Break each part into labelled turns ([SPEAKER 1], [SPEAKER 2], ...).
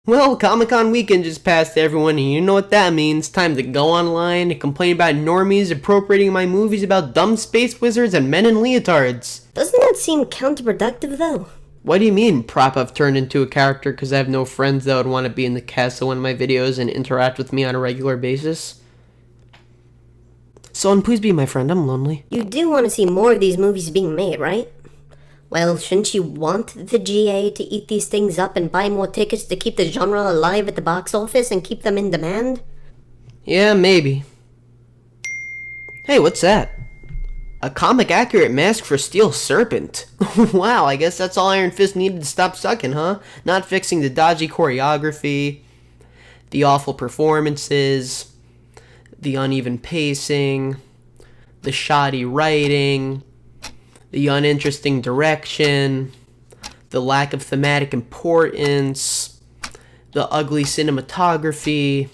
[SPEAKER 1] Well, Comic-Con weekend just passed, everyone, and you know what that means. Time to go online and complain about normies appropriating my movies about dumb space wizards and men in leotards.
[SPEAKER 2] Doesn't that seem counterproductive, though?
[SPEAKER 1] What do you mean, prop I've turned into a character because I have no friends that would want to be in the cast of one of my videos and interact with me on a regular basis? Son, please be my friend, I'm lonely.
[SPEAKER 2] You do want to see more of these movies being made, right? Well, shouldn't you want the GA to eat these things up and buy more tickets to keep the genre alive at the box office and keep them in demand?
[SPEAKER 1] Yeah, maybe. Hey, what's that? A comic-accurate mask for Steel Serpent. Wow, I guess that's all Iron Fist needed to stop sucking, huh? Not fixing the dodgy choreography, the awful performances, the uneven pacing, the shoddy writing, the uninteresting direction, the lack of thematic importance, the ugly cinematography,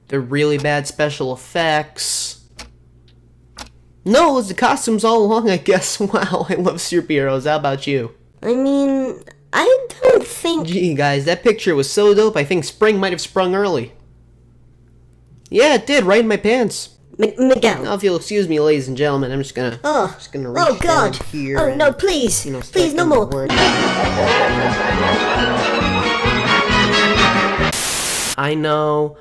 [SPEAKER 1] the really bad special effects. No, it was the costumes all along, I guess. Wow, I love superheroes. How about you?
[SPEAKER 2] I mean, I don't think...
[SPEAKER 1] Gee, guys, that picture was so dope, I think spring might have sprung early. Yeah, it did, right in my pants.
[SPEAKER 2] Miguel.
[SPEAKER 1] Now, if you'll excuse me, ladies and gentlemen, I'm just gonna reach
[SPEAKER 2] God.
[SPEAKER 1] down here.
[SPEAKER 2] Oh, no, please.
[SPEAKER 1] And,
[SPEAKER 2] please, no more.
[SPEAKER 1] I know,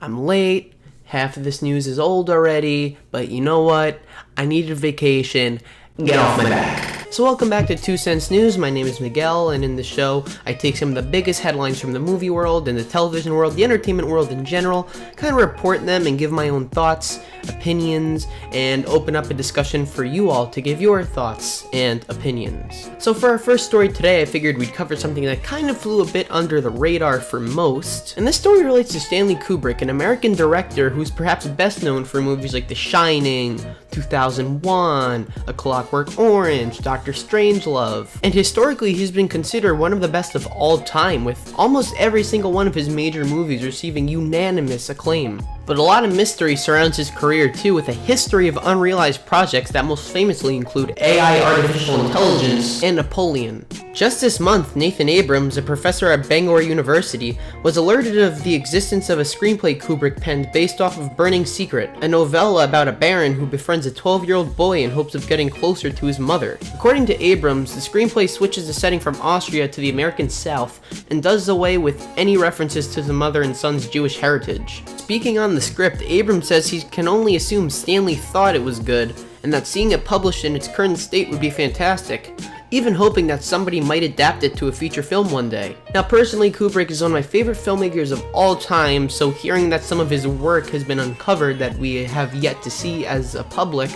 [SPEAKER 1] I'm late. Half of this news is old already, but you know what? I needed a vacation. Get off my back. So welcome back to 2 Cents News. My name is Miguel, and in the show, I take some of the biggest headlines from the movie world and the television world, the entertainment world in general, kind of report them and give my own thoughts, opinions, and open up a discussion for you all to give your thoughts and opinions. So for our first story today, I figured we'd cover something that kind of flew a bit under the radar for most, and this story relates to Stanley Kubrick, an American director who's perhaps best known for movies like The Shining, 2001, A Clockwork Orange, Dr. Strangelove, and historically he's been considered one of the best of all time, with almost every single one of his major movies receiving unanimous acclaim. But a lot of mystery surrounds his career too, with a history of unrealized projects that most famously include AI, artificial intelligence, and Napoleon. Just this month, Nathan Abrams, a professor at Bangor University, was alerted of the existence of a screenplay Kubrick penned based off of Burning Secret, a novella about a baron who befriends a 12-year-old boy in hopes of getting closer to his mother. According to Abrams, the screenplay switches the setting from Austria to the American South and does away with any references to the mother and son's Jewish heritage. Speaking on the script, Abrams says he can only assume Stanley thought it was good, and that seeing it published in its current state would be fantastic, even hoping that somebody might adapt it to a feature film one day. Now personally, Kubrick is one of my favorite filmmakers of all time, so hearing that some of his work has been uncovered that we have yet to see as a public,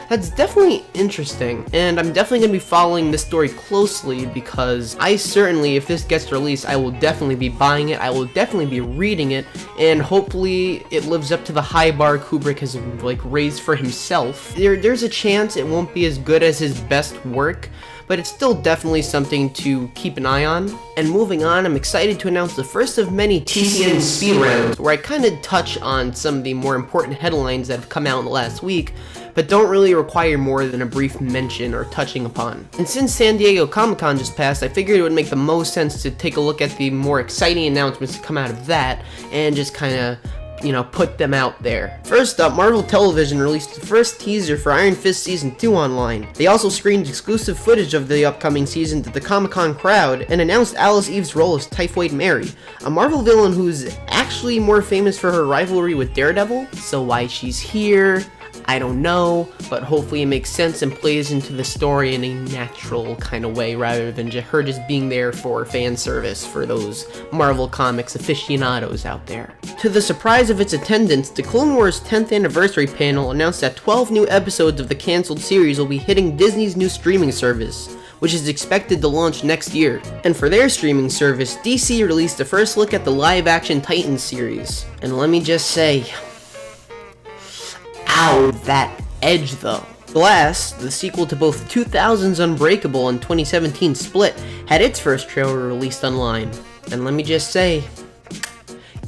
[SPEAKER 1] that's definitely interesting, and I'm definitely going to be following this story closely because I certainly, if this gets released, I will definitely be buying it, I will definitely be reading it, and hopefully it lives up to the high bar Kubrick has raised for himself. There's a chance it won't be as good as his best work, but it's still definitely something to keep an eye on. And moving on, I'm excited to announce the first of many TCN speed rounds, where I kind of touch on some of the more important headlines that have come out in the last week, but don't really require more than a brief mention or touching upon. And since San Diego Comic-Con just passed, I figured it would make the most sense to take a look at the more exciting announcements to come out of that, and just kind of put them out there. First up, Marvel Television released the first teaser for Iron Fist Season 2 online. They also screened exclusive footage of the upcoming season to the Comic-Con crowd and announced Alice Eve's role as Typhoid Mary, a Marvel villain who's actually more famous for her rivalry with Daredevil. So why she's here, I don't know, but hopefully it makes sense and plays into the story in a natural kind of way rather than her just being there for fan service for those Marvel Comics aficionados out there. To the surprise of its attendants, the Clone Wars 10th anniversary panel announced that 12 new episodes of the cancelled series will be hitting Disney's new streaming service, which is expected to launch next year. And for their streaming service, DC released the first look at the live-action Titans series. And let me just say, ow, that edge though. Glass, the sequel to both 2000's Unbreakable and 2017's Split, had its first trailer released online. And let me just say,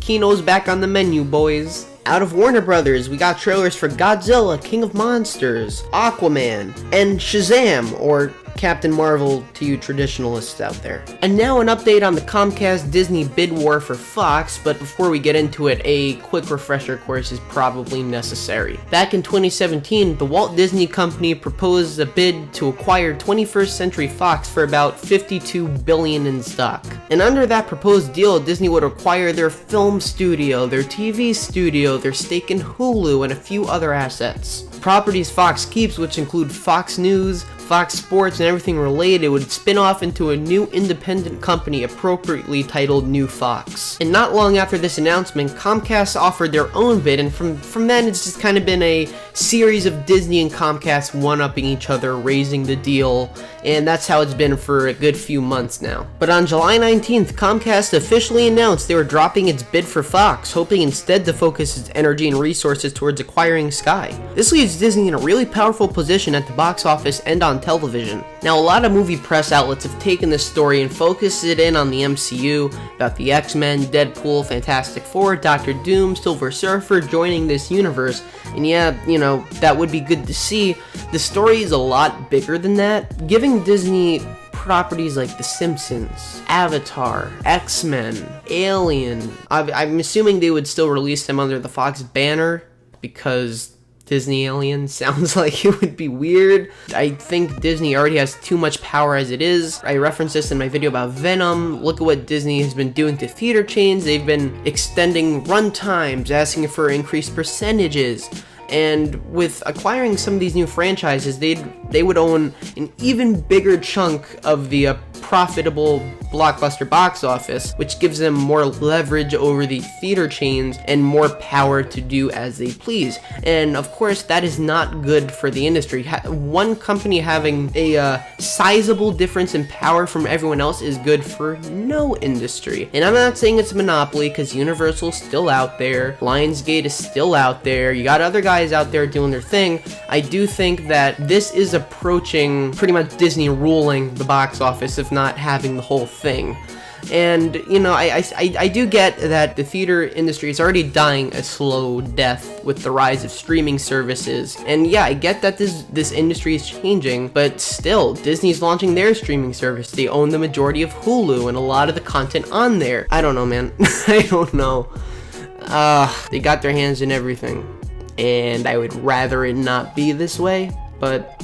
[SPEAKER 1] Kino's back on the menu, boys. Out of Warner Brothers, we got trailers for Godzilla, King of Monsters, Aquaman, and SHAZAM, or Captain Marvel to you traditionalists out there. And now an update on the Comcast-Disney bid war for Fox, but before we get into it, a quick refresher course is probably necessary. Back in 2017, the Walt Disney Company proposed a bid to acquire 21st Century Fox for about $52 billion in stock. And under that proposed deal, Disney would acquire their film studio, their TV studio, their stake in Hulu, and a few other assets. Properties Fox keeps, which include Fox News, Fox Sports, and everything related, would spin off into a new independent company appropriately titled New Fox. And not long after this announcement, Comcast offered their own bid, and from then it's just kind of been a series of Disney and Comcast one-upping each other, raising the deal, and that's how it's been for a good few months now. But on July 19th, Comcast officially announced they were dropping its bid for Fox, hoping instead to focus its energy and resources towards acquiring Sky. This leaves Disney in a really powerful position at the box office and on television. Now, a lot of movie press outlets have taken this story and focused it in on the MCU, about the X-Men, Deadpool, Fantastic Four, Doctor Doom, Silver Surfer joining this universe, and yeah, you know, that would be good to see. The story is a lot bigger than that. Giving Disney properties like The Simpsons, Avatar, X-Men, Alien, I'm assuming they would still release them under the Fox banner, because Disney Alien sounds like it would be weird. I think Disney already has too much power as it is. I referenced this in my video about Venom. Look at what Disney has been doing to theater chains. They've been extending run times, asking for increased percentages. And with acquiring some of these new franchises, they would own an even bigger chunk of the profitable blockbuster box office, which gives them more leverage over the theater chains and more power to do as they please. And of course, that is not good for the industry. One company having a sizable difference in power from everyone else is good for no industry. And I'm not saying it's a monopoly, because Universal's still out there, Lionsgate is still out there, you got other guys out there doing their thing. I do think that this is approaching pretty much Disney ruling the box office, if not having the whole thing. And, you know, I do get that the theater industry is already dying a slow death with the rise of streaming services. And yeah, I get that this industry is changing, but still, Disney's launching their streaming service. They own the majority of Hulu and a lot of the content on there. I don't know, man. I don't know. They got their hands in everything. And I would rather it not be this way, but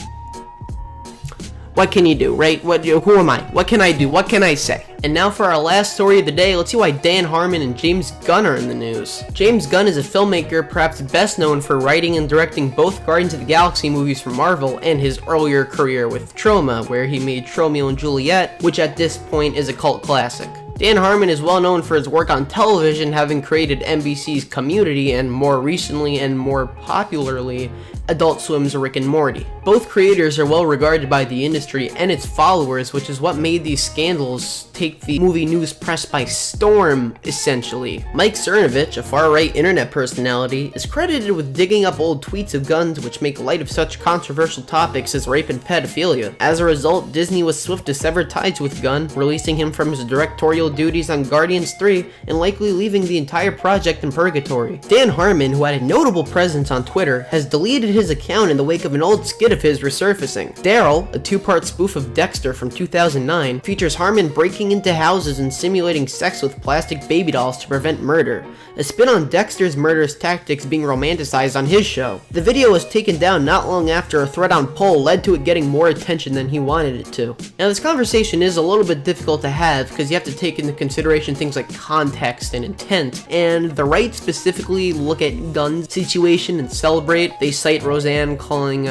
[SPEAKER 1] what can you do, right? Who am I? What can I do? What can I say? And now for our last story of the day, let's see why Dan Harmon and James Gunn are in the news. James Gunn is a filmmaker perhaps best known for writing and directing both Guardians of the Galaxy movies for Marvel and his earlier career with Troma, where he made Tromeo and Juliet, which at this point is a cult classic. Dan Harmon is well known for his work on television, having created NBC's Community and more recently and more popularly, Adult Swim's Rick and Morty. Both creators are well regarded by the industry and its followers, which is what made these scandals take the movie news press by storm, essentially. Mike Cernovich, a far-right internet personality, is credited with digging up old tweets of Gunn's which make light of such controversial topics as rape and pedophilia. As a result, Disney was swift to sever ties with Gunn, releasing him from his directorial duties on Guardians 3 and likely leaving the entire project in purgatory. Dan Harmon, who had a notable presence on Twitter, has deleted his account in the wake of an old skit of his resurfacing. Daryl, a two-part spoof of Dexter from 2009, features Harmon breaking into houses and simulating sex with plastic baby dolls to prevent murder, a spin on Dexter's murderous tactics being romanticized on his show. The video was taken down not long after a thread on Poll led to it getting more attention than he wanted it to. Now, this conversation is a little bit difficult to have because you have to take into consideration things like context and intent, and the right specifically look at Gunn's situation and celebrate. They cite Roseanne calling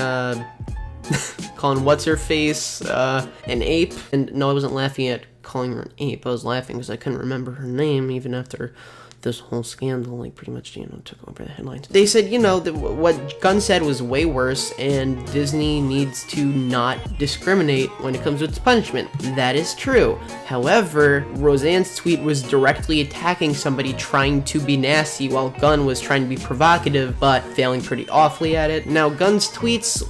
[SPEAKER 1] calling what's-her-face an ape, and no, I wasn't laughing at calling her an ape, I was laughing because I couldn't remember her name even after this whole scandal, like, pretty much, took over the headlines. They said, that what Gunn said was way worse, and Disney needs to not discriminate when it comes to its punishment. That is true. However, Roseanne's tweet was directly attacking somebody trying to be nasty, while Gunn was trying to be provocative, but failing pretty awfully at it. Now, Gunn's tweets,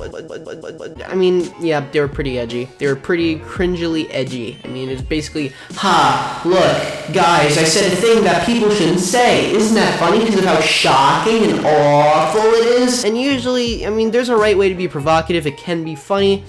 [SPEAKER 1] I mean, yeah, they were pretty edgy. They were pretty cringily edgy. I mean, it's basically, ha, look, guys, I said a thing that people shouldn't say. Isn't that funny because of how shocking and awful it is? And usually, I mean, there's a right way to be provocative. It can be funny.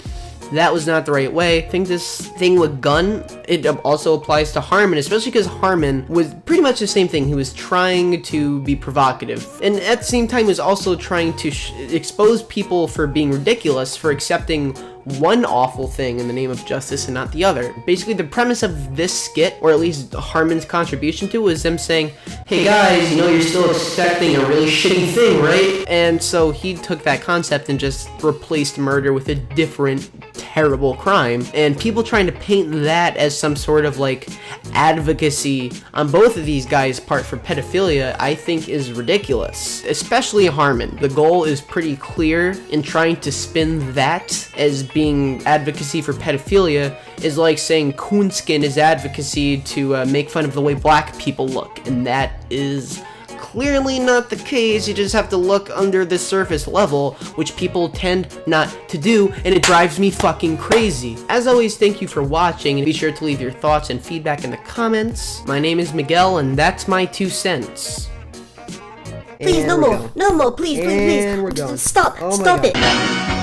[SPEAKER 1] that was not the right way. I think this thing with Gunn, it also applies to Harmon, especially because Harmon was pretty much the same thing. He was trying to be provocative, and at the same time was also trying to expose people for being ridiculous, for accepting one awful thing in the name of justice and not the other. Basically, the premise of this skit, or at least Harmon's contribution to it, was them saying, hey guys, you know you're still expecting a really shitty thing, right? And so he took that concept and just replaced murder with a different terrible crime, and people trying to paint that as some sort of like advocacy on both of these guys' part for pedophilia, I think is ridiculous. Especially Harmon. The goal is pretty clear in trying to spin that as being advocacy for pedophilia is like saying coonskin is advocacy to make fun of the way black people look, and that is clearly not the case. You just have to look under the surface level, which people tend not to do, and it drives me fucking crazy. As always, thank you for watching, and be sure to leave your thoughts and feedback in the comments. My name is Miguel, and that's my 2 cents.
[SPEAKER 2] Please, no more, please,
[SPEAKER 1] And we're going.
[SPEAKER 2] Stop,
[SPEAKER 1] Oh my
[SPEAKER 2] stop
[SPEAKER 1] God.
[SPEAKER 2] it.